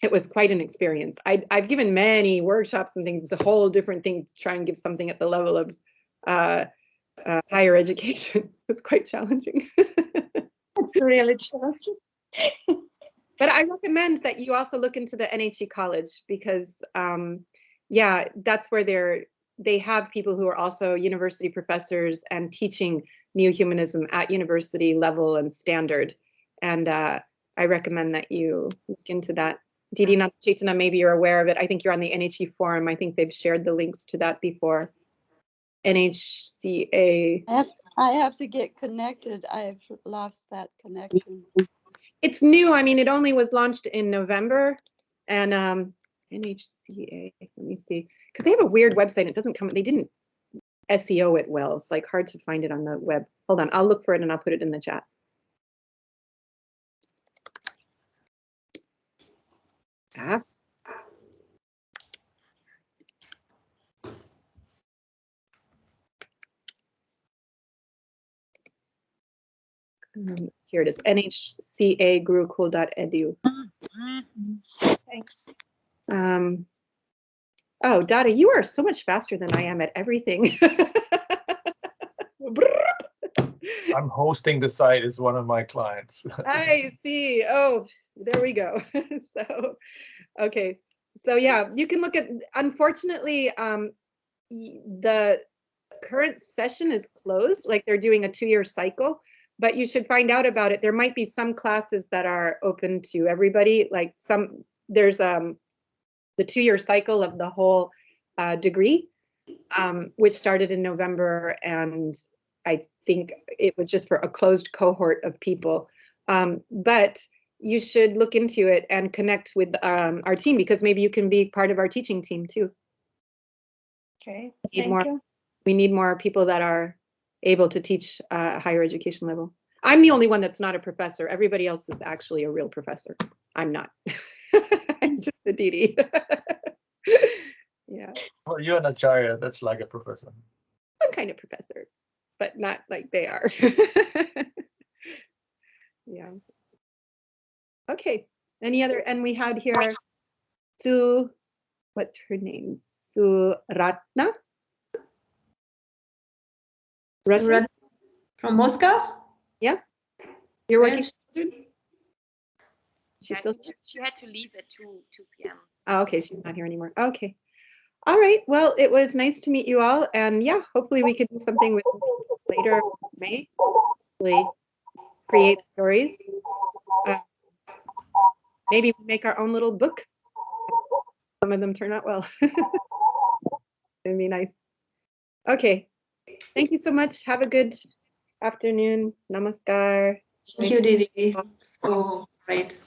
It was quite an experience. I've given many workshops and things. It's a whole different thing to try and give something at the level of higher education. It was quite challenging. It's really challenging. But I recommend that you also look into the NHE college because, yeah, that's where they have people who are also university professors and teaching neo-humanism at university level and standard. And I recommend that you look into that. Didi Ananda Devapriya, maybe you're aware of it. I think you're on the NHE forum. I think they've shared the links to that before. NHCA. I have to get connected. I've lost that connection. It's new. I mean, it only was launched in November, and NHCA. Let me see, because they have a weird website. It doesn't come. They didn't SEO it well. It's like hard to find it on the web. Hold on, I'll look for it and I'll put it in the chat. Ah. Here it is, nhcagurukul.edu. Thanks. Oh, Dada, you are so much faster than I am at everything. I'm hosting the site as one of my clients. I see. Oh, there we go. So, okay. So yeah, you can look at, unfortunately, the current session is closed, like they're doing a 2-year cycle, but you should find out about it. There might be some classes that are open to everybody, like there's the 2-year cycle of the whole degree, which started in November, and I think it was just for a closed cohort of people. But you should look into it and connect with our team, because maybe you can be part of our teaching team too. Okay, We need thank more, you. we need more people that are able to teach higher education level. I'm the only one that's not a professor. Everybody else is actually a real professor. I'm not. I'm just a Didi. Yeah. Well, you're an acharya. That's like a professor. I'm kind of professor, but not like they are. Yeah. Okay. Any other? And we had here Sue, what's her name? Suratna? Russian? Surat from Moscow? Yeah. You're working. Yes. She's still. She had to leave at 2 p.m. Oh, okay. She's not here anymore. Okay. All right. Well, it was nice to meet you all. And yeah, hopefully we could do something with later May. Hopefully create stories. Maybe we make our own little book. Some of them turn out well. It'd be nice. Okay. Thank you so much. Have a good afternoon. Namaskar. Thank you, Didi. So great.